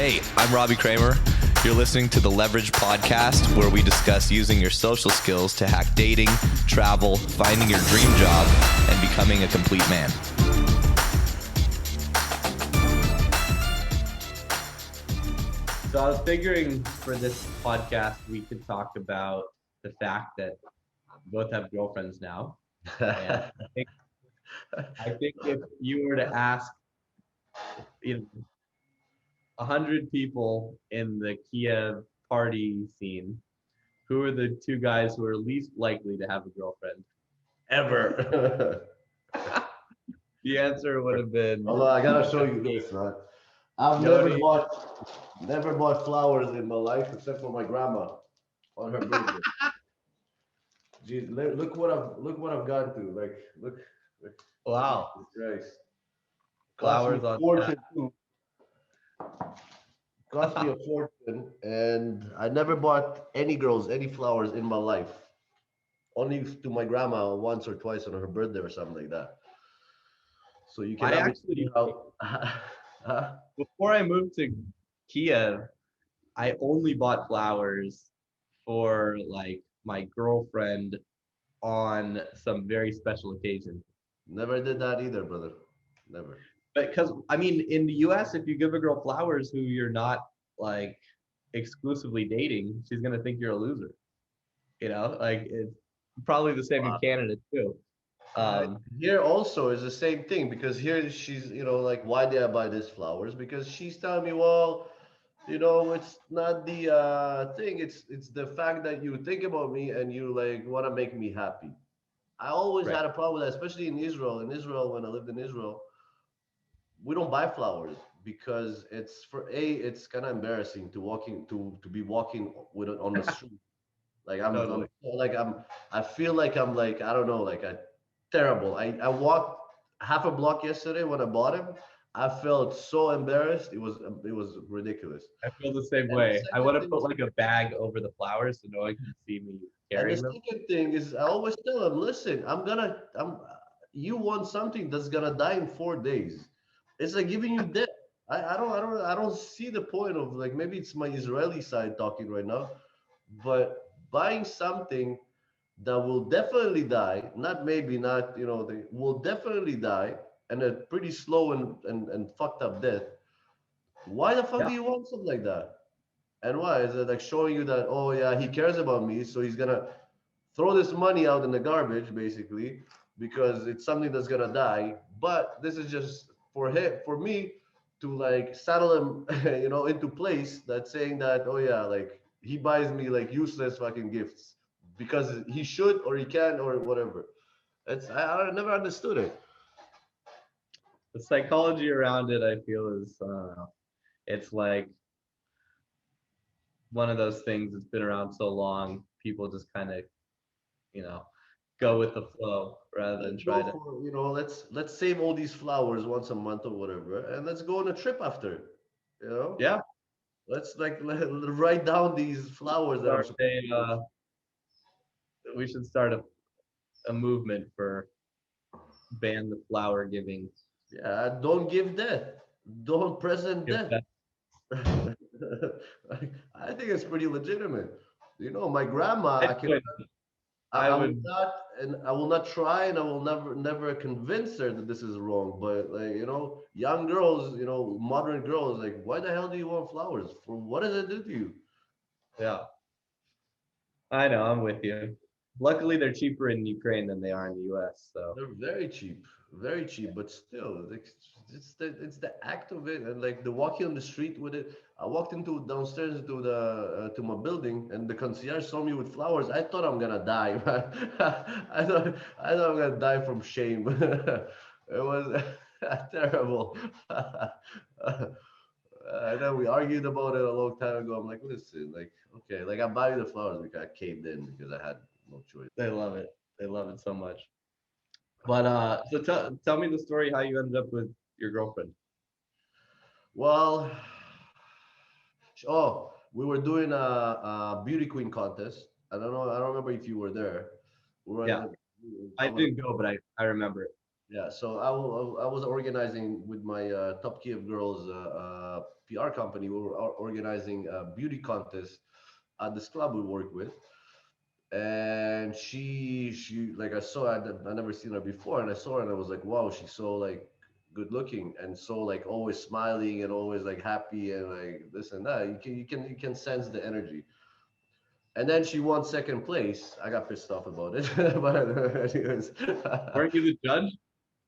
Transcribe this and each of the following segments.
Hey, I'm Robbie Kramer. You're listening to the Leverage Podcast, where we discuss using your social skills to hack dating, travel, finding your dream job, and becoming a complete man. So I was figuring for this podcast, we could talk about the fact that we both have girlfriends now. And I think if you were to ask, 100 people in the Kiev party scene, who are the two guys who are least likely to have a girlfriend? Ever. The answer would have been Although I gotta show you this, man. I've Yoni. never bought flowers in my life except for my grandma on her birthday. Jeez, look what I've gotten to. Look, Wow. Christ. Flowers Cost on me a fortune too. Cost me a fortune, and I never bought any girls any flowers in my life. Only to my grandma once or twice on her birthday or something like that. So you can I obviously see actually, how. Huh? before I moved to Kiev, I only bought flowers for like my girlfriend on some very special occasions. Never did that either, brother. Never. Because I mean, in the US, if you give a girl flowers who you're not like exclusively dating, she's gonna think you're a loser. Like it's probably the same in Canada too. Here also is the same thing because here she's, like, why did I buy these flowers? Because she's telling me, well, it's not the thing. It's the fact that you think about me and you like want to make me happy. I always Right. had a problem with that, especially in Israel. In Israel, when I lived in Israel, we don't buy flowers because it's kind of embarrassing to be walking with it on the street. Like Totally. I feel like I'm like, I don't know, like a terrible. I walked half a block yesterday when I bought him. I felt so embarrassed. It was ridiculous. I feel the same And the way. I second want to thing put is, like a bag over the flowers so no one can see me and the carrying them. second thing is, I always tell them, listen, you want something that's gonna die in 4 days. It's like giving you death. I don't see the point of, like, maybe it's my Israeli side talking right now, but buying something that will definitely die, not maybe not, they will definitely die, and a pretty slow and fucked up death. Why the fuck Yeah. do you want something like that? And why is it like showing you that, oh yeah, he cares about me, so he's gonna throw this money out in the garbage, basically, because it's something that's gonna die. But this is just for me to like saddle him, into place. That's saying that, oh yeah, like he buys me like useless fucking gifts because he should or he can or whatever. I never understood it. The psychology around it, I feel, is it's like one of those things that's been around so long. People just kind of, you know, go with the flow rather than Let's try go to. for, let's save all these flowers once a month or whatever, and let's go on a trip after. You know, Yeah. let's like write down these flowers that I'm Start supposed a, to. we should start a movement for ban the flower giving. Yeah, don't give death. Don't present Give death. that. I think it's pretty legitimate. My grandma, I would. I I will would. not, and I will not try, and I will never convince her that this is wrong. But like, young girls, modern girls, like, why the hell do you want flowers? For what does it do to you? Yeah. I know. I'm with you. Luckily, they're cheaper in Ukraine than they are in the U.S. So They're very cheap, but still, like, it's the act of it, and like the walking on the street with it. I walked into downstairs into the to my building, and the concierge saw me with flowers. I thought I'm gonna die, man. I thought I'm gonna die from shame. It was terrible. And then we argued about it a long time ago. I'm like, listen, like, okay, like I buy you the flowers because I caved in because I had no choice. they love it. They love it so much. But so tell me the story how you ended up with your girlfriend. Well, we were doing a beauty queen contest. I don't know. I don't remember if you were there. We were Yeah, I I was, didn't go, but I remember it. Yeah, so I was organizing with my top Kiev girls PR company. We were organizing a beauty contest at this club we work with, and she like I saw I never seen her before, and I saw her and I was like, wow, she's so like good looking and so like always smiling and always like happy and like this and that. You can sense the energy. And then she won second place. I got pissed off about it, but anyways, Weren't you the judge?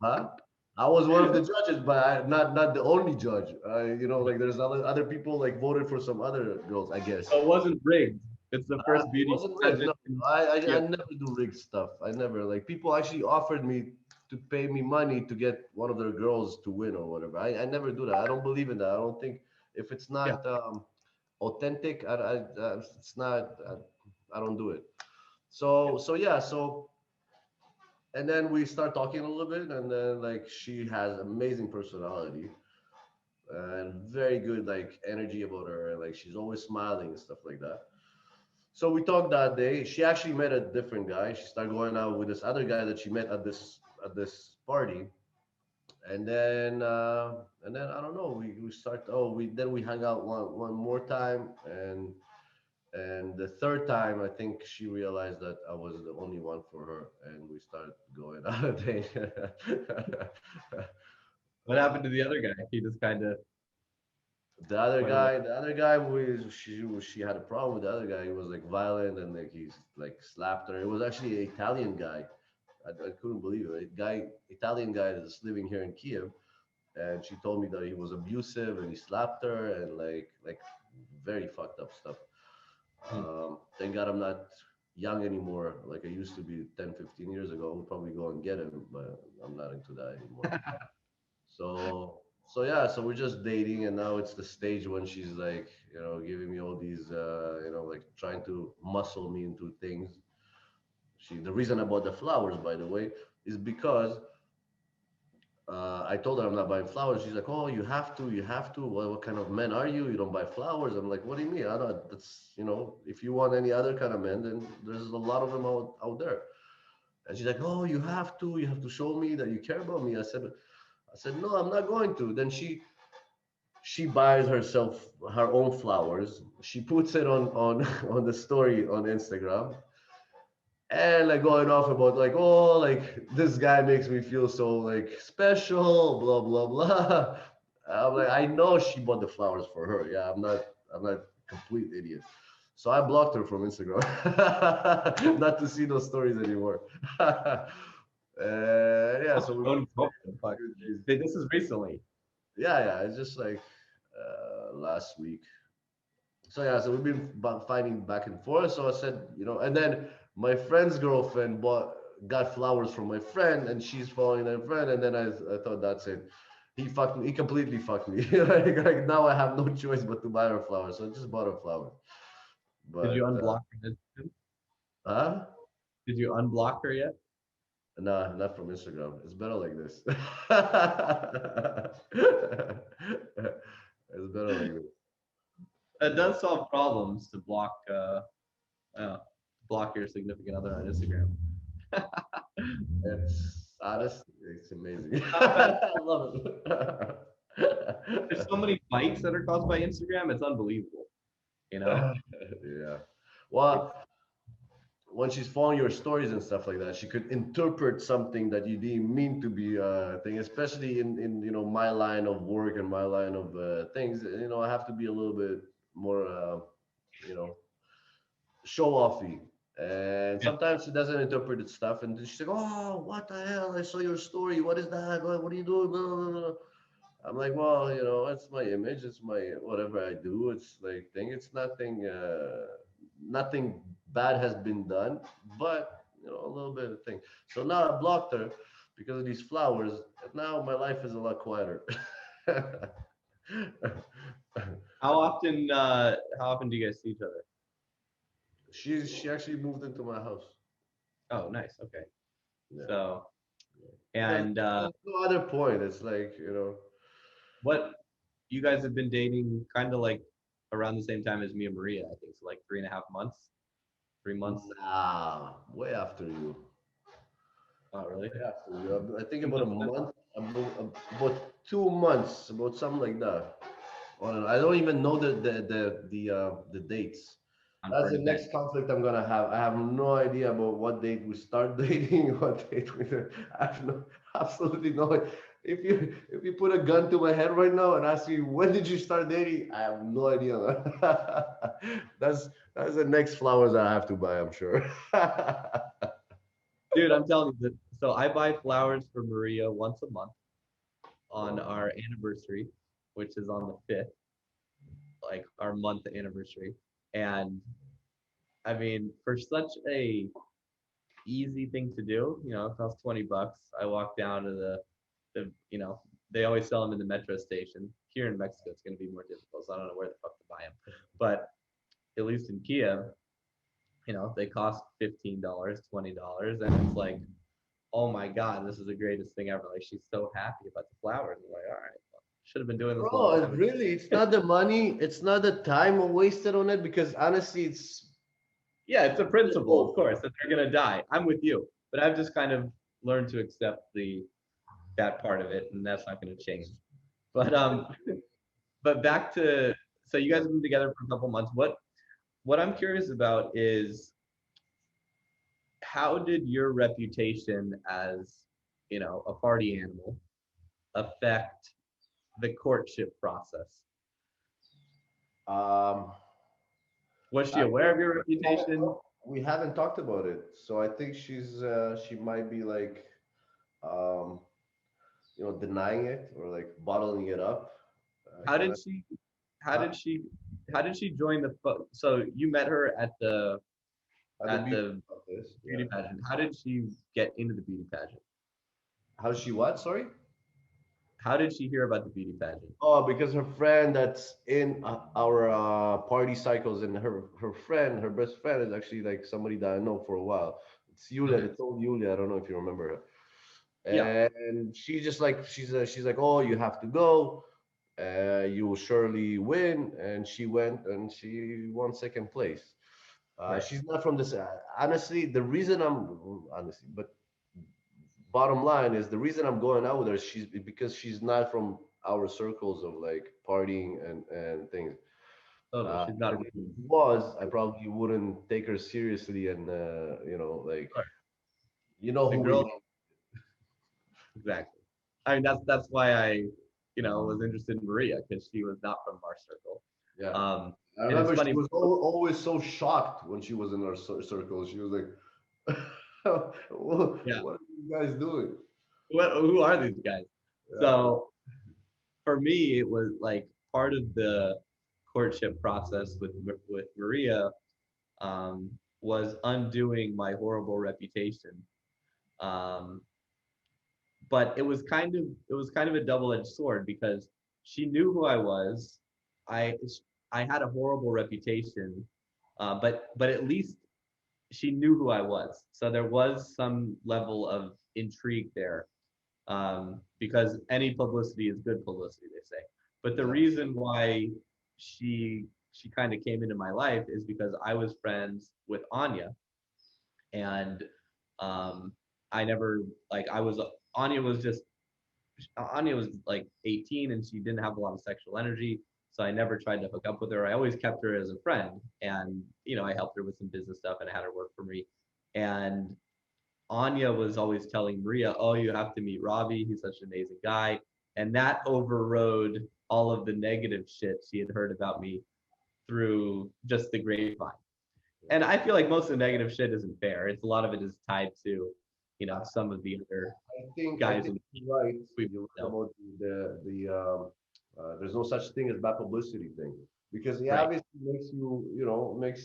huh? I was one of the judges, but not the only judge. Like there's other people like voted for some other girls, I guess. So it wasn't rigged. It's the first It beauty wasn't rigged. pageant No, in I Kiev. never do rigged stuff. I never like people actually offered me to pay me money to get one of their girls to win or whatever. I never do that. I don't believe in that. I don't think if it's Yeah. not authentic, it's not. I don't do it. So yeah. So and then we start talking a little bit, and then like she has amazing personality and very good like energy about her, and like she's always smiling and stuff like that. So we talked that day. She actually met a different guy. She started going out with this other guy that she met at this party, and then I don't know. We start. Oh, we hung out one more time, and the third time I think she realized that I was the only one for her, and we started going out a date. What happened to the other guy? He just kind of went away. The other guy was she had a problem with the other guy. He was like violent and like he's like slapped her. It was actually an Italian guy. I couldn't believe it. Italian guy that's living here in Kiev, and she told me that he was abusive and he slapped her and like very fucked up stuff. Hmm. Thank God I'm not young anymore like I used to be 10, 15 years ago. I would probably go and get him, but I'm not into that anymore. So yeah, so we're just dating, and now it's the stage when she's like, giving me all these, like trying to muscle me into things. The reason I bought the flowers, by the way, is because I told her I'm not buying flowers. She's like, oh, you have to, you have to. What kind of man are you? You don't buy flowers. I'm like, what do you mean? I don't. That's if you want any other kind of men, then there's a lot of them out there. And she's like, oh, you have to. You have to show me that you care about me. I said, no, I'm not going to. Then she buys herself her own flowers. She puts it on on the story on Instagram, and like going off about like, oh, like this guy makes me feel so like special, blah blah blah. I'm like, I know she bought the flowers for her. Yeah, I'm not a complete idiot. So I blocked her from Instagram, not to see those stories anymore. Yeah, so we Don't went go for the fuck. This is recently. yeah, it's just like last week. So yeah, so we've been fighting back and forth. So I said, and then my friend's girlfriend got flowers from my friend, and she's following her friend, and then I thought that's it. He fucked me. He completely fucked me. like now I have no choice but to buy her flowers. So I just bought her flowers. Did you But unblock her? huh? Did you unblock her yet? Nah, not from Instagram. It's better like this. It's better like this. It does solve problems to uh, block your significant other on Instagram. It's honestly, it's amazing. Not bad. I love There's it. so many fights that are caused by Instagram. It's unbelievable. You know. Yeah. Well, when she's following your stories and stuff like that, she could interpret something that you didn't mean to be a thing, especially in my line of work and my line of things. I have to be a little bit more, you know, show offy. And Yeah. sometimes she doesn't interpret the stuff, and then she's like, "Oh, what the hell? I saw your story. What is that? What are you doing?" Blah, blah, blah. I'm like, well, it's my image. It's my whatever I do. It's like thing. It's nothing. Nothing bad has been done, but a little bit of thing. So now I blocked her because of these flowers. And now my life is a lot quieter. How often do you guys see each other? She actually moved into my house. Oh, nice. Okay. Yeah. So, There's, and there's no other point. It's like what you guys have been dating kind of like around the same time as me and Maria, I think. So like 3.5 months, 3 months. nah, way after you. Oh, really? Yeah, so, I think about a month, about 2 months, about something like that. I don't even know the dates. On That's for the an event. next conflict I'm gonna have. I have no idea about what date we start dating, what date we. I have no, absolutely no. If you put a gun to my head right now and ask me when did you start dating, I have no idea. That's the next flowers I have to buy, I'm sure. Dude, I'm telling you that. So I buy flowers for Maria once a month on our anniversary, which is on the 5th, like our month anniversary. And I mean, for such a easy thing to do, it costs $20. I walk down to the they always sell them in the metro station. Here in Mexico, it's going to be more difficult, so I don't know where the fuck to buy them. But at least in Kiev, they cost $15, $20, and it's like, oh my God, this is the greatest thing ever. Like, she's so happy about the flowers. I'm like, all right, well, should have been doing this a long Bro, time ago. really, it's not the money, it's not the time wasted on it because honestly, it's Yeah, it's a principle, of course, that they're gonna die. I'm with you, but I've just kind of learned to accept that part of it, and that's not gonna change. But but back to, so you guys have been together for a couple months. What I'm curious about is, how did your reputation as, a party animal affect the courtship process? um. Was she I aware of think your reputation? we haven't talked about it, so I think she might be like um denying it or like bottling it up. How Kind did of. she? How did she? How did she join the? So you met her at the At the at beauty the of this, beauty yeah. pageant. How did she get into the beauty pageant? How's she what? Sorry. How did she hear about the beauty pageant? Oh, because her friend that's in our party cycles, and her best friend is actually like somebody that I know for a while. It's Yulia. Okay. It's old Yulia. I don't know if you remember her. Yeah. And she just like she's like, oh, you have to go. You will surely win. And she went and she won second place. Right. She's not from this. Honestly, the reason I'm honestly, but bottom line is the reason I'm going out with her. She's because she's not from our circles of like partying and things. Totally. She's not a If good it one. was, I probably wouldn't take her seriously, and like Right. who The we girl. hang. Exactly. I mean, that's why I, was interested in Maria, because she was not from our circle. Yeah, Um, I and it's remember she funny. was always so shocked when she was in our circles. She was like, Yeah. what are you guys doing?" Who are these guys? Yeah. So for me, it was like part of the courtship process with Maria, was undoing my horrible reputation. Um, but it was kind of a double-edged sword, because she knew who I was. I I had a horrible reputation, but at least she knew who I was. So there was some level of intrigue there, because any publicity is good publicity, they say. But the Exactly. reason why she kind of came into my life is because I was friends with Anya, and um, I never like I was Anya was just Anya was like 18, and she didn't have a lot of sexual energy. So I never tried to hook up with her. I always kept her as a friend, and I helped her with some business stuff, and I had her work for me. And Anya was always telling Maria, "Oh, you have to meet Robbie. He's such an amazing guy." And that overrode all of the negative shit she had heard about me through just the grapevine. And I feel like most of the negative shit isn't fair. It's a lot of it is tied to, some of the other I guys think in you're right. we You're right know. about there's no such thing as bad publicity thing because it Right. obviously makes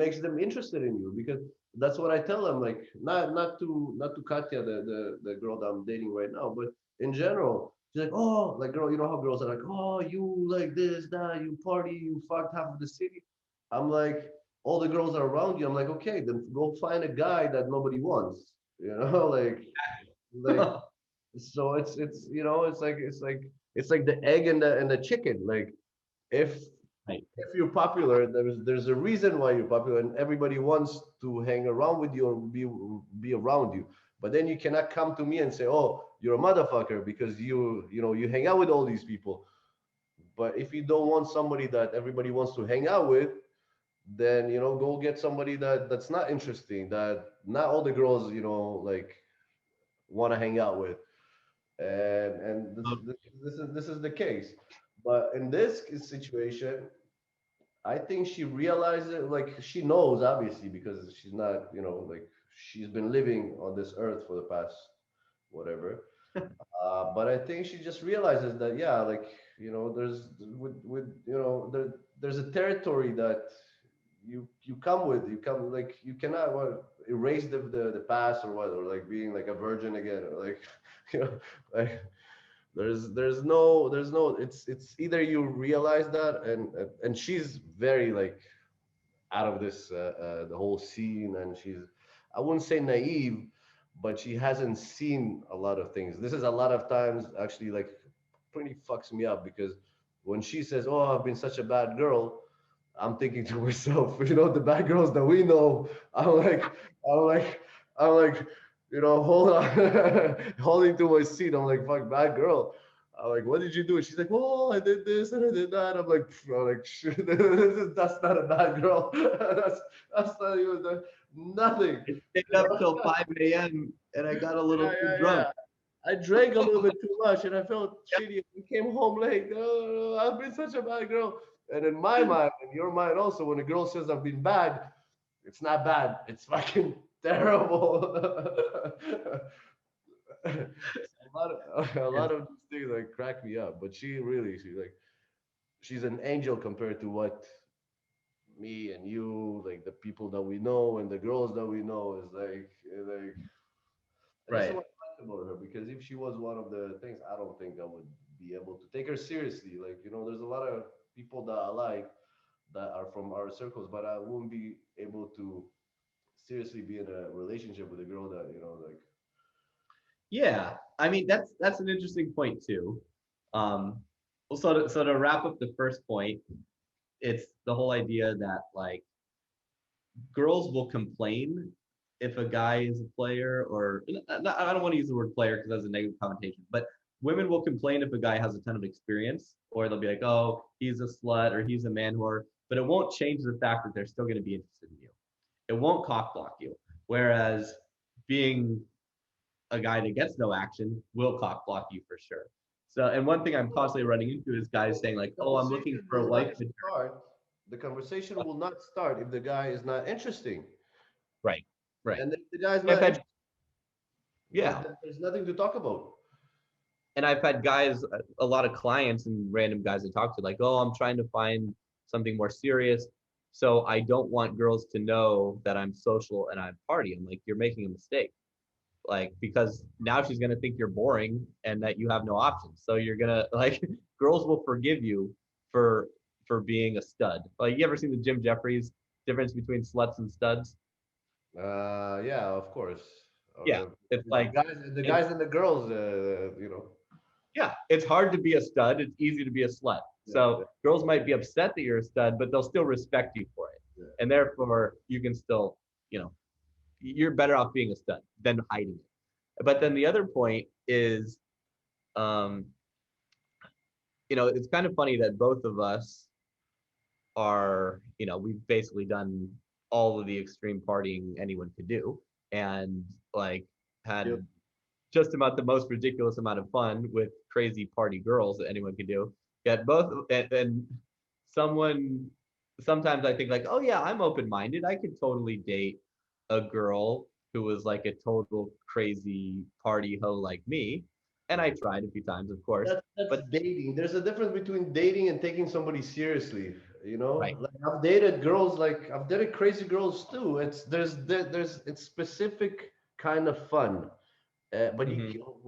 makes them interested in you because that's what I tell them. Like not to Katya, the girl that I'm dating right now, but in general, she's like, oh, like girl, you know how girls are like, oh, you like this, that, you party, you fucked half of the city. I'm like, all the girls are around you. I'm like, okay, then go find a guy that nobody wants. Like so it's like the egg and the chicken. Like if Right. if you're popular, there's a reason why you're popular, and everybody wants to hang around with you or be around you. But then you cannot come to me and say, oh, you're a motherfucker because you hang out with all these people. But if you don't want somebody that everybody wants to hang out with, then go get somebody that's not interesting, that not all the girls like want to hang out with. And this is the case. But in this situation, I think she realized it. Like, she knows, obviously, because she's not, like, she's been living on this earth for the past whatever. But I think she just realizes that, yeah, like, there's there's a territory that you come with. You come, like, you cannot erase the past, or what, or like being like a virgin again, or like, like, there's no it's either you realize that, and she's very, like, out of this the whole scene, and she's, I wouldn't say naive, but she hasn't seen a lot of things. This is a lot of times actually, like, pretty fucks me up, because when she says, oh, I've been such a bad girl, I'm thinking to myself, the bad girls that we know, I'm like, I'm like, hold on, holding to my seat. I'm like, fuck, bad girl. I'm like, what did you do? And she's like, oh, I did this and I did that. I'm like, shit, that's not a bad girl. That's not even nothing. I stayed up till 5 a.m. and I got a little too drunk. I drank a little bit too much and I felt shitty. I came home late. Oh, I've been such a bad girl. And in my mind, in your mind also, when a girl says I've been bad, it's not bad. It's fucking terrible. A lot of these things, like, crack me up. But she's an angel compared to what me and you, like, the people that we know and the girls that we know, is like. That's Right. what I like about her, because if she was one of the things, I don't think I would be able to take her seriously. Like, there's a lot of people that I like that are from our circles, but I wouldn't be able to seriously be in a relationship with a girl that, like. Yeah, I mean that's an interesting point too. Well, so to wrap up the first point, it's the whole idea that, like, girls will complain if a guy is a player, or I don't want to use the word player because that's a negative connotation, but women will complain if a guy has a ton of experience, or they'll be like, oh, he's a slut or he's a man whore, but it won't change the fact that they're still going to be interested in you. It won't cock block you. Whereas being a guy that gets no action will cock block you for sure. So, and one thing I'm constantly running into is guys saying like, oh, I'm looking for a wife. The conversation will not start if the guy is not interesting. Right, right. And if the guy's not interesting, yeah, there's nothing to talk about. And I've had guys, a lot of clients and random guys I talk to, like, oh, I'm trying to find something more serious. So I don't want girls to know that I'm social and I'm party. I'm like, you're making a mistake. Like, because now she's going to think you're boring and that you have no options. So you're going to, like, girls will forgive you for being a stud. Like, you ever seen the Jim Jeffries difference between sluts and studs? Yeah, of course. Yeah, it's like the guys and the girls, Yeah, it's hard to be a stud. It's easy to be a slut. So girls might be upset that you're a stud, but they'll still respect you for it. Yeah. And therefore, you can still, you're better off being a stud than hiding it. But then the other point is, it's kind of funny that both of us are, we've basically done all of the extreme partying anyone could do, and like had just about the most ridiculous amount of fun with crazy party girls that anyone could do. Yet both, and sometimes I think like, oh yeah, I'm open-minded. I could totally date a girl who was like a total crazy party hoe like me. And I tried a few times, of course. But dating. There's a difference between dating and taking somebody seriously. Right. Like, I've dated girls, like I've dated crazy girls too. It's specific kind of fun. But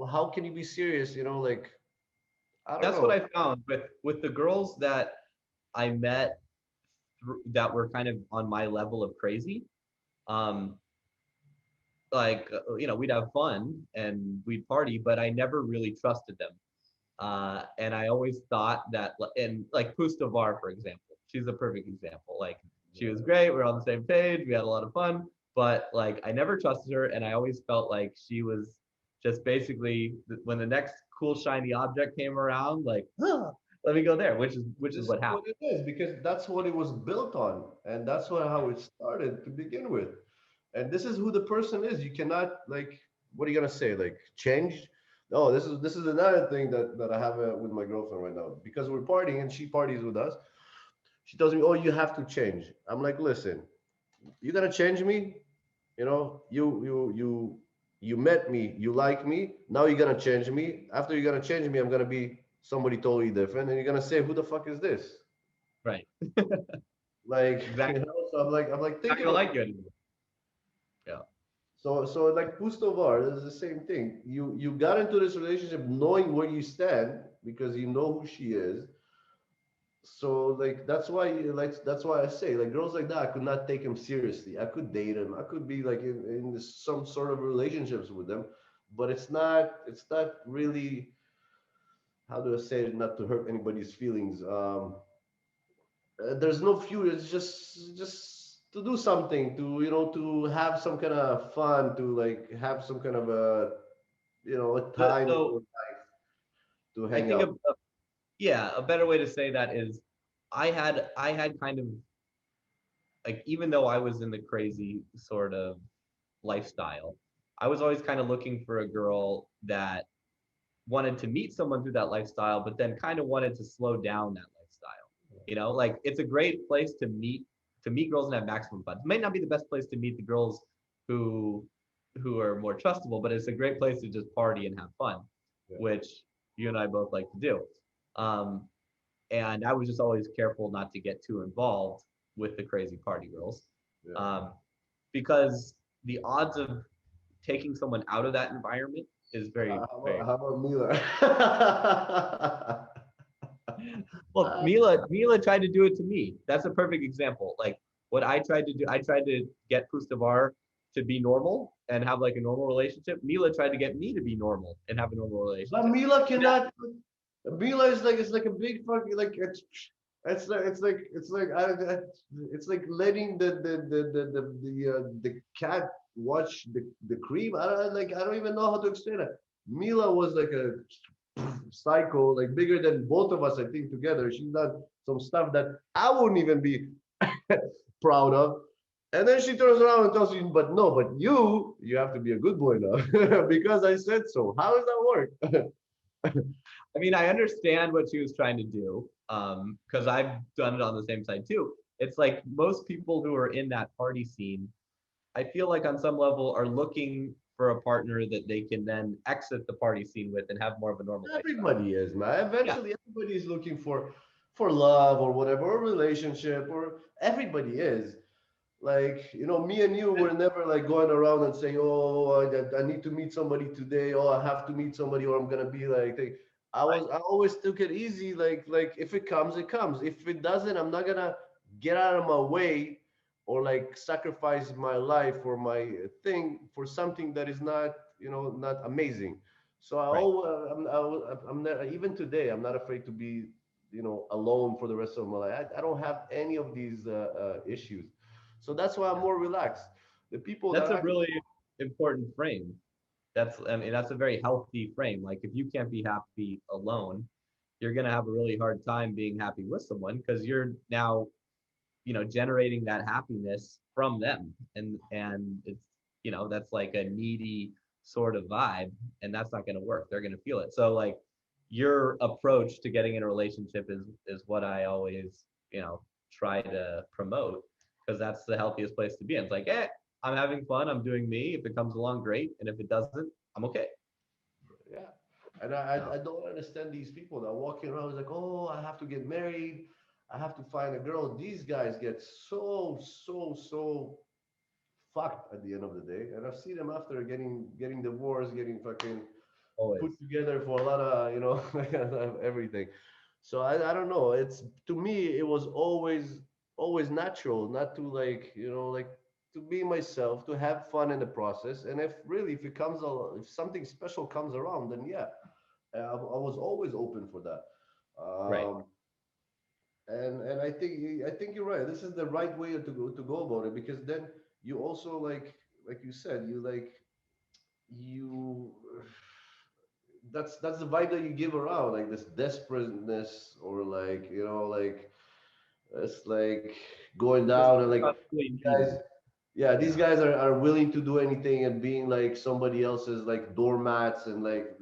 how can you be serious? Like, I don't know. That's what I found with the girls that I met that were kind of on my level of crazy. We'd have fun and we'd party, but I never really trusted them. And I always thought that, and like Pustavar, for example, she's a perfect example. Like, she was great. We're on the same page. We had a lot of fun. but like I never trusted her, and I always felt like she was just basically when the next cool shiny object came around, like, let me go there, which is This is what what happened. it is because that's what it was built on, and that's what how it started to begin with. And this is who the person is. You cannot like, what are you gonna say? Like change? Oh, this is another thing that I have with my girlfriend right now because we're partying and she parties with us. She tells me, "Oh, you have to change." I'm like, "Listen, you're gonna change me. You know, you met me, you like me. Now you're gonna change me. After you're gonna change me, I'm gonna be somebody totally different, and you're gonna say, who the fuck is this?" Right. Like, Exactly. so I'm like Not thinking gonna of like you anymore. Yeah. so like Pustovar, this is the same thing. You got into this relationship knowing where you stand because you know who she is. So like that's why I say like girls like that I could not take them seriously. I could date them. I could be like in some sort of relationships with them, but it's not really, how do I say it not to hurt anybody's feelings. There's no future. It's just to do something, to to have some kind of fun, to like have some kind of a But time in so your life to I hang think out. yeah, a better way to say that is I had kind of like, even though I was in the crazy sort of lifestyle, I was always kind of looking for a girl that wanted to meet someone through that lifestyle, but then kind of wanted to slow down that lifestyle. Like it's a great place to meet girls and have maximum fun. It may not be the best place to meet the girls who who are more trustable, but it's a great place to just party and have fun, Yeah, which you and I both like to do. Um, and I was just always careful not to get too involved with the crazy party girls, yeah. um, because the odds of taking someone out of that environment is very, How about, very how about Mila? well. Mila tried to do it to me. That's a perfect example. Like what I tried to do, I tried to get Pustavar to be normal and have like a normal relationship. Mila tried to get me to be normal and have a normal But relationship. Mila And that, cannot. Mila is like, it's like a big fucking like it's like letting the cat watch the cream. I don't even know how to explain it. Mila was like a psycho, like bigger than both of us, I think, together. She's done some stuff that I wouldn't even be proud of. And then she turns around and tells you, but no, but you have to be a good boy now because I said so. How does that work? I mean, I understand what she was trying to do, because I've done it on the same side too. It's like most people who are in that party scene, I feel like on some level are looking for a partner that they can then exit the party scene with and have more of a normal lifestyle. Everybody is, man. Yeah, Eventually, everybody is looking for love or whatever, or relationship, or everybody is. Like, me and you were never like going around and saying, "Oh, I need to meet somebody today. Oh, I have to meet somebody, or I'm gonna be like." right. I always took it easy. Like if it comes, it comes. If it doesn't, I'm not gonna get out of my way or like sacrifice my life or my thing for something that is not amazing. So Right. I'm not, even today, I'm not afraid to be, alone for the rest of my life. I don't have any of these issues. So that's why I'm Yeah. more relaxed. The people that That's a actually, really important frame. I mean, that's a very healthy frame. Like if you can't be happy alone, you're gonna have a really hard time being happy with someone because you're now, generating that happiness from them. And it's, that's like a needy sort of vibe, and that's not gonna work. They're gonna feel it. So like your approach to getting in a relationship is what I always, try to promote because that's the healthiest place to be. And it's like, I'm having fun. I'm doing me. If it comes along, great. And if it doesn't, I'm okay. yeah. And I, So, I I don't understand these people that walking around like, oh, I have to get married. I have to find a girl. These guys get so fucked at the end of the day. And I've seen them after getting divorced, getting fucking always. put together for a lot of, everything. So I don't know. It's, to me, it was always natural not to like, like to be myself, to have fun in the process. And if it comes if something special comes around, then yeah, I was always open for that. Right. And I think you're right. This is the right way to go about it because then you also like you said, you that's the vibe that you give around, like this desperateness, or like, like it's like going Just down, and like constantly these guys, needing. yeah, these Yeah. guys are willing to do anything and being like somebody else's like doormats, and like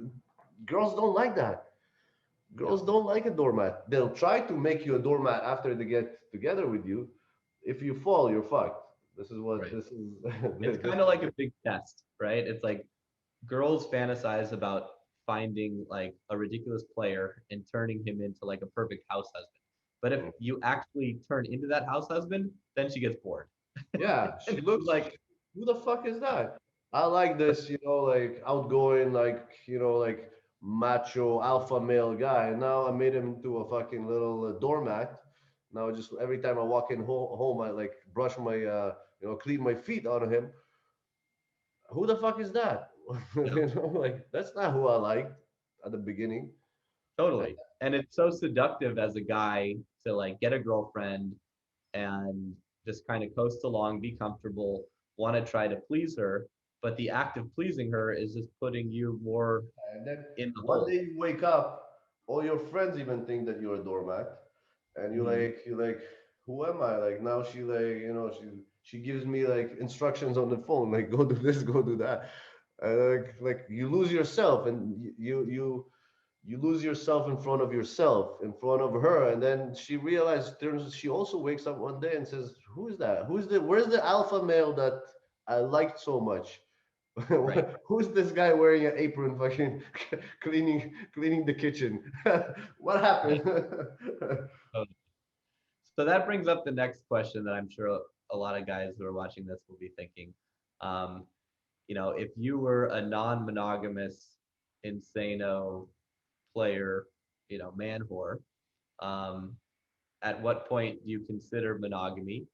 girls don't like that. Yeah. Girls don't like a doormat. They'll try to make you a doormat after they get together with you. If you fall, you're fucked. This is what Right. this is. It's This kind of like a big test, right? It's like girls fantasize about finding like a ridiculous player and turning him into like a perfect house husband. But if you actually turn into that house husband, then she gets bored. Yeah, And she it's looks. like, Who the fuck is that? I like this, like outgoing, like like macho alpha male guy. And now I made him into a fucking little doormat. Now just every time I walk in home, I like brush my, clean my feet out of him. Who the fuck is that? yeah, Like that's not who I liked at the beginning. And totally. And it's so seductive as a guy to like get a girlfriend and just kind of coast along, be comfortable, want to try to please her. But the act of pleasing her is just putting you more and then in the one hole. day you wake up, all your friends even think that you're a doormat, and Mhm. you're like, who am I? Like now she like, she gives me like instructions on the phone, like go do this, go do that. And like you lose yourself, and you lose yourself in front of yourself, in front of her, and then she realizes, turns she also wakes up one day and says, who is that? Where's the alpha male that I liked so much? Right. Who's this guy wearing an apron, fucking cleaning the kitchen? What Yeah. happened? Totally. So that brings up the next question that I'm sure a lot of guys who are watching this will be thinking. Um, if you were a non-monogamous, insano player, man whore, um, at what point do you consider monogamy,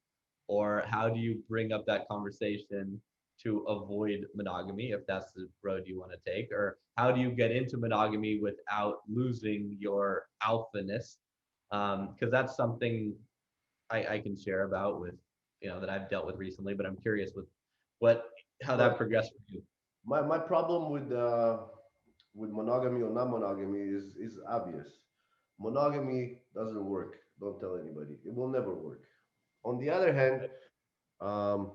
or how do you bring up that conversation to avoid monogamy if that's the road you want to take, or how do you get into monogamy without losing your alphaness? Because that's something I can share about with that I've dealt with recently, but I'm curious with what how that Look, progressed for you. my problem with monogamy or non-monogamy is obvious. Monogamy doesn't work. Don't tell anybody. It will never work. On the other hand, um,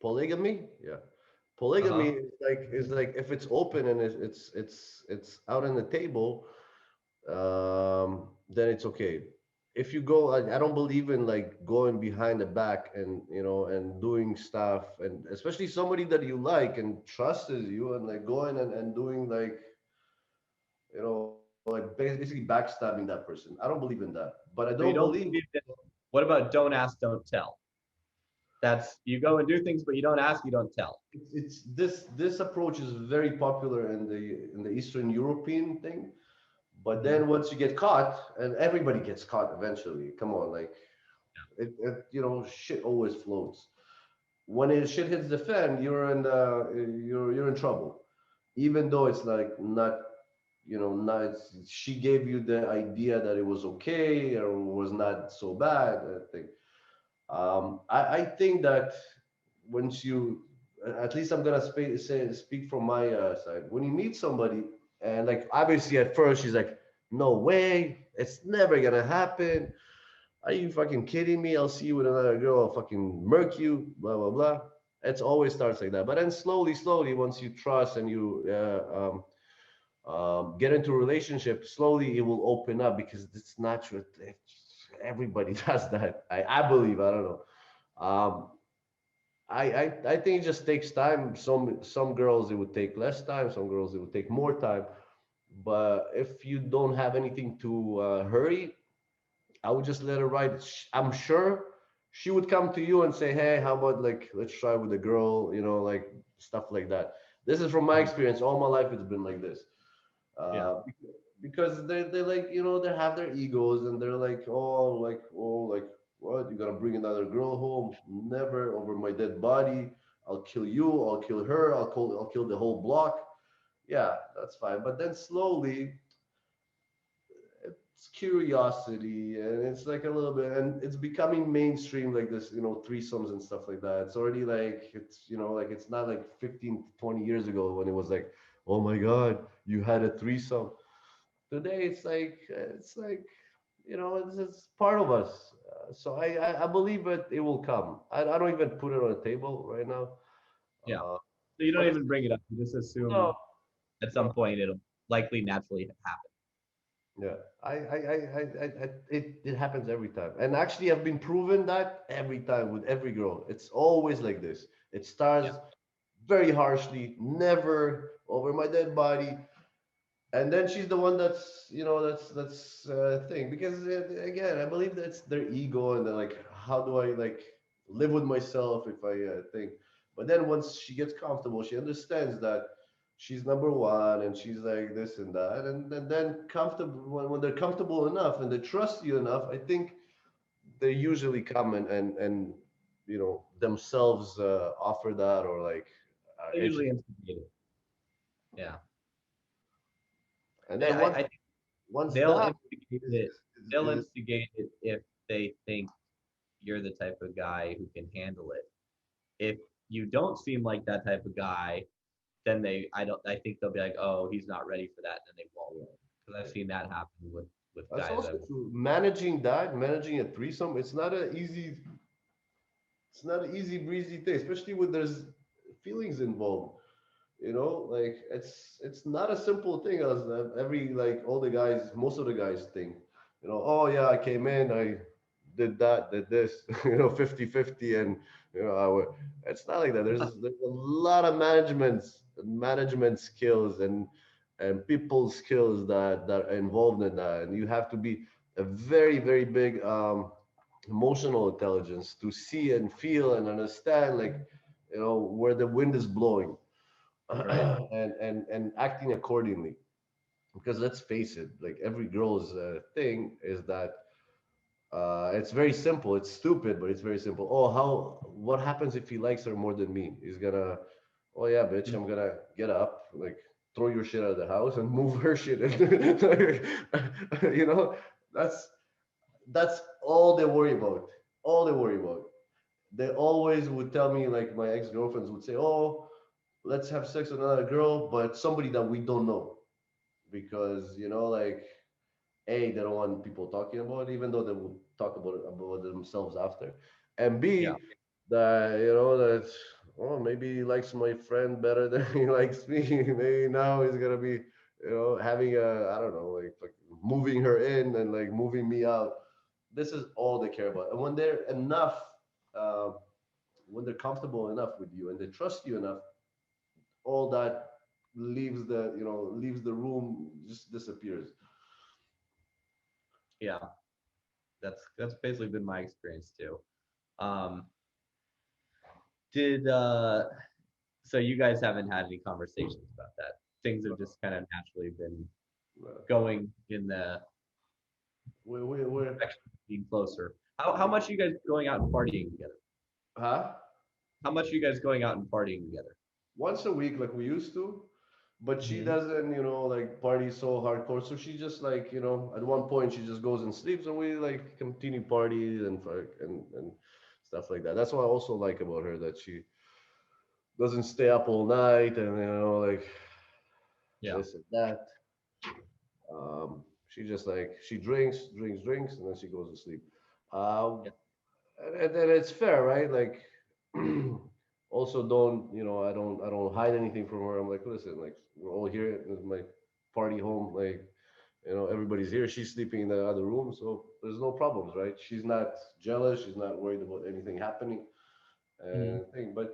polygamy, yeah, polygamy Uh-huh. is like if it's open and it's out on the table, then it's okay. If you go, I don't believe in like going behind the back and and doing stuff, and especially somebody that you like and trusts you, and like going and doing like like basically backstabbing that person. I don't believe in that, but I So don't you don't believe believe in what about don't ask, don't tell? That's you go and do things, but you don't ask, you don't tell. it's this approach is very popular in the Eastern European thing. But Mhm. then once you get caught, and everybody gets caught eventually. Come on, like shit always floats. When shit hits the fan, you're in trouble. Even though it's like not, not she gave you the idea that it was okay or was not so bad. I think. I think that once you, at least I'm gonna speak from my side. When you meet somebody, and like obviously at first she's like, no way, it's never gonna happen. Are you fucking kidding me? I'll see you with another girl. I'll fucking murk you. Blah blah blah. It's always starts like that. But then slowly, once you trust and you get into a relationship, slowly it will open up because it's natural. Everybody does that. I believe. I don't know. Um, I think it just takes time. Some girls it would take less time. Some girls it would take more time. But if you don't have anything to hurry, I would just let her ride. I'm sure she would come to you and say, "Hey, how about like let's try with a girl?" Like stuff like that. This is from my Mhm. experience. All my life it's been like this. Yeah. Because they like they have their egos, and they're like what, you gotta bring another girl home? Never, over my dead body. I'll kill you, I'll kill her, I'll kill the whole block. Yeah, that's fine, but then slowly it's curiosity, and it's like a little bit, and it's becoming mainstream, like this, threesomes and stuff like that. It's already like, like it's not like 15 to 20 years ago when it was like, oh my god, you had a threesome. Today it's like it's part of us. So I believe it will come. I don't even put it on the table right now. Yeah. uh, So you don't but it's, even bring it up. You just no, assume at no. some point it'll likely naturally happen. Yeah, it happens every time, and actually, I've been proven that every time with every girl. It's always like this. It Yeah. starts very harshly, never over my dead body, and then she's the one that's thing, because again, I believe that's their ego, and they're like, how do I like live with myself if I think. But then once she gets comfortable, she understands that she's number one, and she's like this and that, and then comfortable, when they're comfortable enough and they trust you enough, I think they usually come and themselves offer that, or like They usually educate. instigate it. Yeah. And They, then I, once I think once they'll that instigate is, it. They'll is instigate it if they think you're the type of guy who can handle it. If you don't seem like that type of guy, then I think they'll be like, oh, he's not ready for that, and then they won't. Because I've seen that happen with That's guys also I've. true. Managing a threesome, it's not an easy breezy thing, especially when there's feelings involved. Like it's not a simple thing as every like all the guys, most of the guys think. Oh yeah, I came in, I did that, did this, 50-50, and it's not like that. There's a lot of management skills and people skills that are involved in that, and you have to be a very very big emotional intelligence to see and feel and understand, like where the wind is blowing, Right. and acting accordingly. Because let's face it, like every girl's thing is that it's very simple. It's stupid, but it's very simple. Oh, what happens if he likes her more than me? He's gonna, oh yeah, bitch, I'm gonna get up, like throw your shit out of the house and move her shit. you know, that's that's all they worry about. All they worry about. They always would tell me, like my ex-girlfriends would say, oh, let's have sex with another girl, but somebody that we don't know, because like they don't want people talking about it, even though they will talk about themselves after, and Yeah. B, that that, oh, maybe he likes my friend better than he likes me. Maybe now he's gonna be having a, I don't know, like moving her in and like moving me out. This is all they care about, and uh, when they're comfortable enough with you and they trust you enough, all that leaves the room, just disappears. Yeah. That's basically been my experience too. Um, did so you guys haven't had any conversations about that? Things have just kind of naturally been Uh, going in the we're direction of being closer. How much are you guys going out and partying together? huh? How much are you guys going out and partying together? Once a week like we used to, but she Hmm. doesn't, like party so hardcore. So she just like, at one point she just goes and sleeps, and we like continue parties and stuff like that. That's what I also like about her, that she doesn't stay up all night and like Yeah. this and that. She just like she drinks, and then she goes to sleep. Um, Yeah. and then it's fair, right? Like, also don't, I don't hide anything from her. I'm like, listen, like we're all here. This is my party home. Like, everybody's here. She's sleeping in the other room, so there's no problems, right? She's not jealous. She's not worried about anything happening Mhm. and thing. But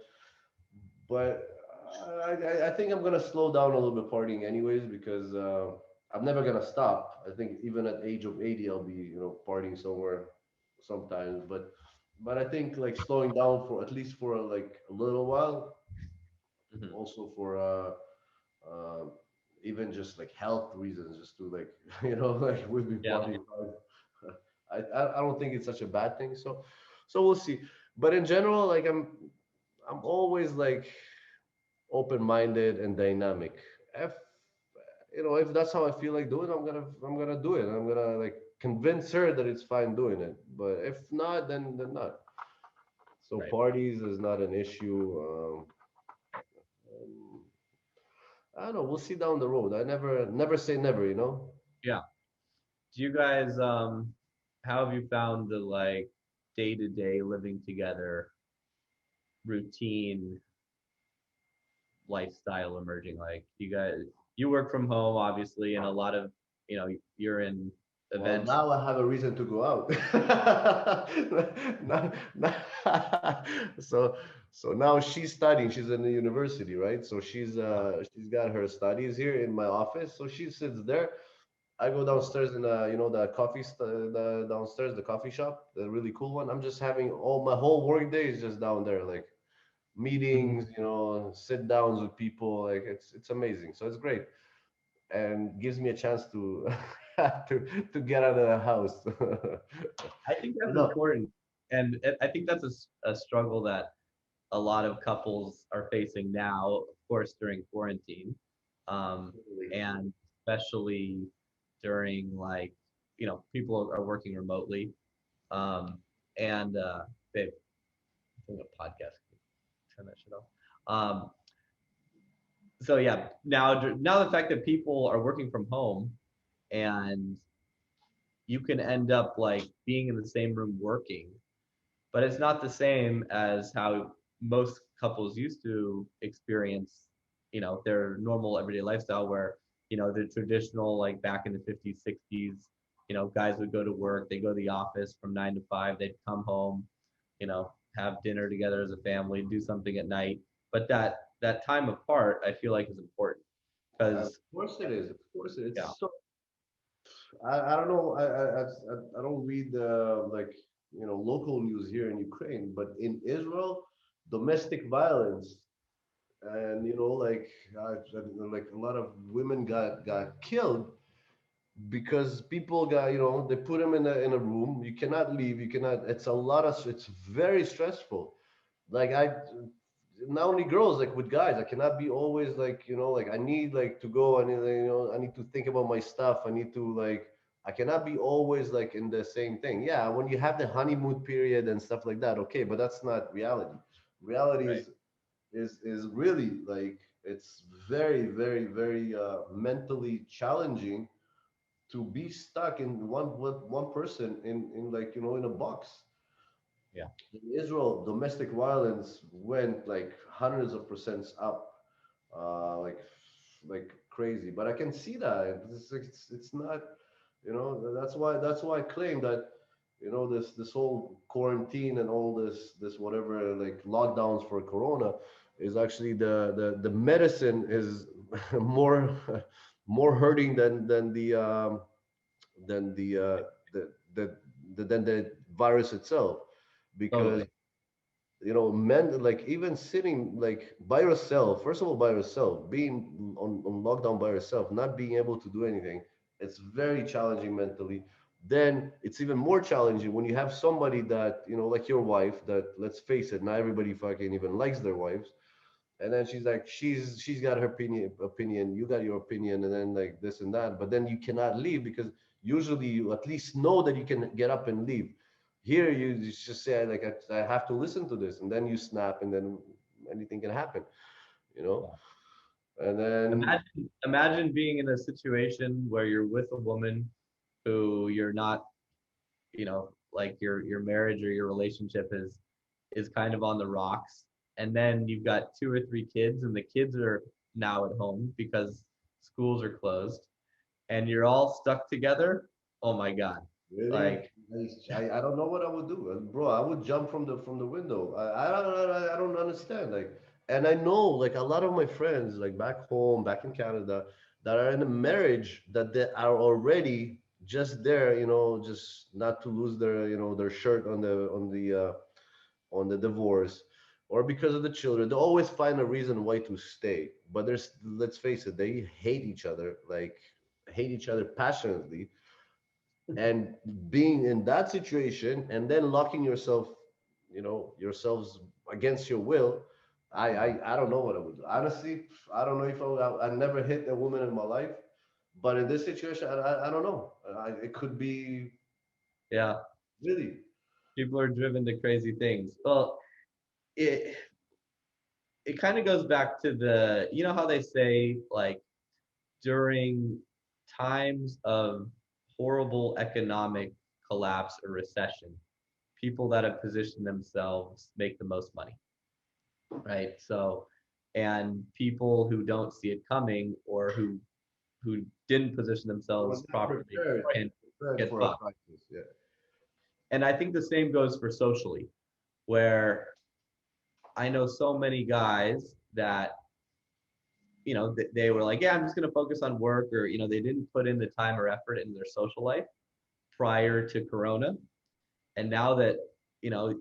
I think I'm gonna slow down a little bit partying anyways, because I'm never gonna stop. I think even at age of 80, I'll be partying somewhere sometimes. But I think like slowing down for at least for like a little while, Mhm. also for uh, even just like health reasons, just to like like we've been Yeah. partying hard. I don't think it's such a bad thing. So we'll see. But in general, like I'm always like open-minded and dynamic. If if that's how I feel like doing, I'm gonna do it. I'm gonna like convince her that it's fine doing it. But if not, then not. So Right. parties is not an issue. Um, I don't know. We'll see down the road. I never say never. Yeah. Do you guys how have you found the like day-to-day living together routine lifestyle emerging? Like you work from home obviously, and a lot of you're in Well, events. now I have a reason to go out. Now- now- so so now she's studying. She's in the university, right? So she's got her studies here in my office. So she sits there. I go downstairs in the the downstairs the coffee shop, the really cool one. I'm just having all my whole work day is just down there, like Mhm. meetings, sit downs with people. Like it's amazing. So it's great and gives me a chance to to get out of the house. I think that's No, important, and I think that's a struggle that a lot of couples are facing now, of course, during quarantine, um, and especially during like people are working remotely, um, and babe, I think a podcast. Turn that shit off. So yeah, now the fact that people are working from home and you can end up like being in the same room working, but it's not the same as how most couples used to experience, their normal everyday lifestyle where, the traditional like back in the 50s, 60s, guys would go to work, they go to the office from 9 to 5, they'd come home, have dinner together as a family, do something at night. But that time apart, I feel like is important of because course it is. Of course it is. yeah, So I don't know. I don't read like local news here in Ukraine, but in Israel, domestic violence and like a lot of women got killed because people got they put them in a room. You cannot leave. You cannot. It's very stressful. Like not only girls, like with guys, I cannot be always like I need like to go. I need to think about my stuff. I need to like I cannot be always like in the same thing. Yeah, when you have the honeymoon period and stuff like that, okay, but that's not reality. Reality right. is really like it's very very very mentally challenging to be stuck in one person in like in a box. Yeah. In Israel, domestic violence went like hundreds of percents up, like crazy. But I can see that it's not, that's why I claim that, this whole quarantine and all this whatever like lockdowns for Corona is actually the medicine is more more hurting than the, than the virus itself because Totally. men like even sitting like by yourself, first of all by yourself, being on lockdown by yourself, not being able to do anything, it's very challenging mentally. Then it's even more challenging when you have somebody that like your wife, that let's face it, not everybody fucking even likes their wives, and then she's like she's got her opinion, you got your opinion, and then like this and that, but then you cannot leave because usually you at least know that you can get up and leave. Here you just say like I have to listen to this, and then you snap, and then anything can happen, you know Yeah. and then Imagine being in a situation where you're with a woman who you're not, like your marriage or your relationship is kind of on the rocks, and then you've got 2 or 3 kids, and the kids are now at home because schools are closed, and you're all stuck together. Oh my God. really Like, I don't know what I would do. Bro, I would jump from the window. I don't understand. Like, and I know like a lot of my friends like back home, back in Canada, that are in a marriage that they are already just there, just not to lose their shirt on the divorce, or because of the children. They always find a reason why to stay. But let's face it, they hate each other, like hate each other passionately, and being in that situation and then locking yourselves against your will. I don't know what I would do, honestly. I don't know if I never hit a woman in my life, But in this situation, I don't know. It could be Yeah. really. People are driven to crazy things. Well, it it kind of goes back to the, you know how they say like during times of horrible economic collapse or recession, people that have positioned themselves make the most money, right? So, and people who don't see it coming or who didn't position We're themselves not properly can prepared get for a fucked. crisis. Yeah. And I think the same goes for socially, where I know so many guys that, you know, they were like, yeah, I'm just going to focus on work, or, you know, they didn't put in the time or effort in their social life prior to Corona. And now that, you know,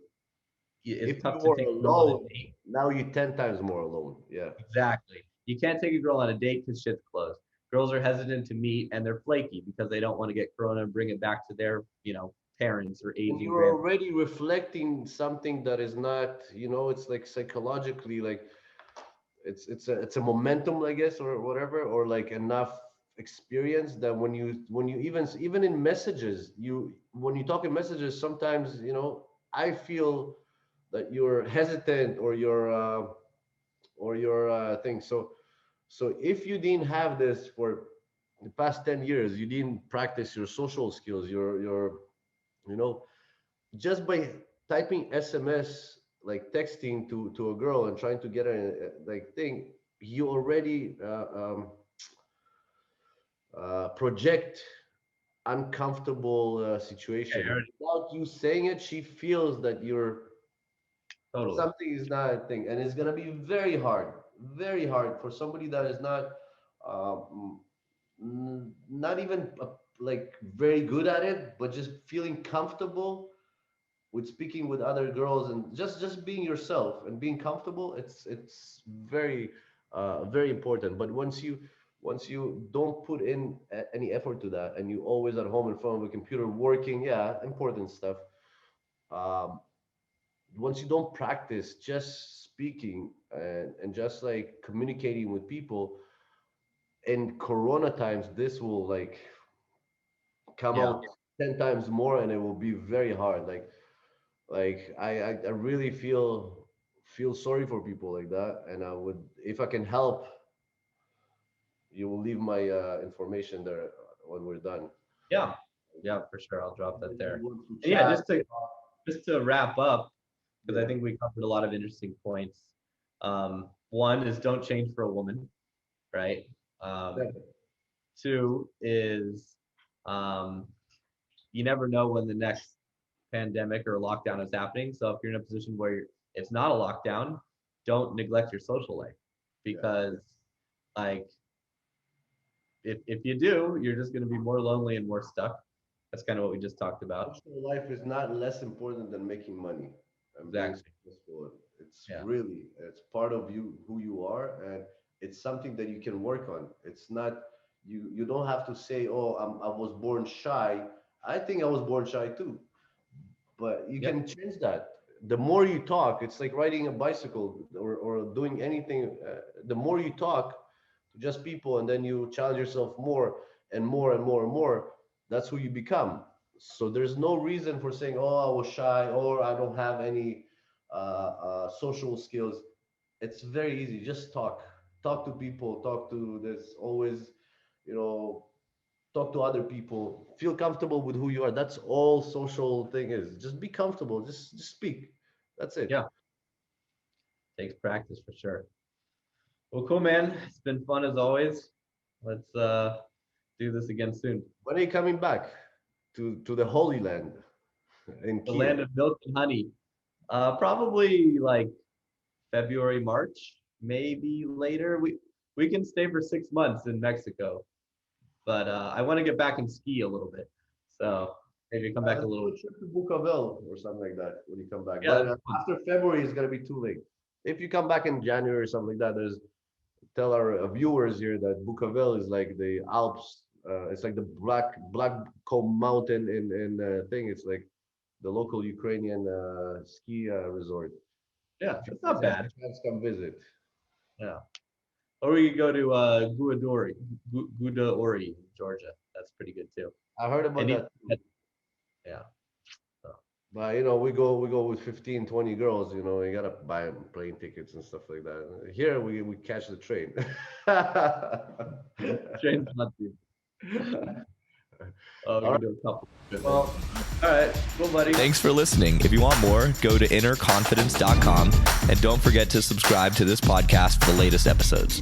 it's If you tough to were take a girl on alone, a date. now you're 10 times more alone. Yeah. Exactly. You can't take a girl on a date because shit's closed. Girls are hesitant to meet and they're flaky because they don't want to get Corona and bring it back to their, you know, parents or And aging you're grandparents. already reflecting something that is not, it's like psychologically, like it's a momentum, I guess, or whatever, or like enough experience that when you even in messages, when you talk in messages, sometimes, I feel that you're hesitant or your thing. So if you didn't have this for the past 10 years, you didn't practice your social skills, your you know just by typing SMS, like texting to a girl and trying to get her like thing, you already project uncomfortable Yeah, situation. Without you saying it, she feels that totally. something is not a thing, and it's gonna be very hard for somebody that is um, not even like very good at it, but just feeling comfortable with speaking with other girls and just being yourself and being comfortable. It's very important. But once you don't put in any effort to that, and you always at home in front of a computer working, yeah, important stuff. um, Once you don't practice just speaking and just like communicating with people in corona times, this will like come Yeah. out 10 times more, and it will be very hard. Like I really feel sorry for people like that, and I would, if I can help, you will leave my information there when we're done. Yeah. Yeah, for sure. I'll drop that If you there. want to And yeah, chat, just to wrap up, because I yeah, think we covered a lot of interesting points. One is don't change for a woman, right? Um, yeah. two is um, you never know when the next pandemic or lockdown is happening. So if you're in a position where it's not a lockdown, don't neglect your social life, Yeah. because like if you do, you're just going to be more lonely and more stuck. That's kind of what we just talked about. Social life is not less important than making money and being Exactly. successful. Yeah. It's part of you, who you are, and it's something that you can work on. It's not, you don't have to say, oh, I was born shy. I think I was born shy too, but you Yep. can change that. The more you talk, it's like riding a bicycle or doing anything. The more you talk to just people, and then you challenge yourself more and more and more and more, that's who you become. So there's no reason for saying, oh, I was shy, or I don't have any social skills. It's very easy. Just talk to people, talk to this, always, you know talk to other people, feel comfortable with who you are. That's all social thing is. Just be comfortable, just speak. That's it. Yeah. Takes practice for sure. Well, cool, man. It's been fun as always. Let's do this again soon. When are you coming back to the Holy Land in The Kiev? land of milk and honey. Probably like February, March, maybe later. We can stay for 6 months in Mexico, but I want to get back and ski a little bit. So maybe come back a Let's do little. a trip to Bucavel or something like that when you come back. Yeah, But that'd be fun. after February, it's gonna be too late. If you come back in January or something like that, tell our viewers here that Bucavel is like the Alps. It's like the Black Comb Mountain in thing. It's like the local Ukrainian ski resort. Yeah, If you it's not guys have bad. a chance, come visit. Yeah. Or we could go to Gudaori, Georgia. That's pretty good too. I heard about Any- that. Yeah. But you know, we go with 15, 20 girls, you know, you gotta buy plane tickets and stuff like that. Here we catch the train. Train's not cheap. Oh, we All can do a couple. Well, All right, cool, buddy. Thanks for listening. If you want more, go to innerconfidence.com and don't forget to subscribe to this podcast for the latest episodes.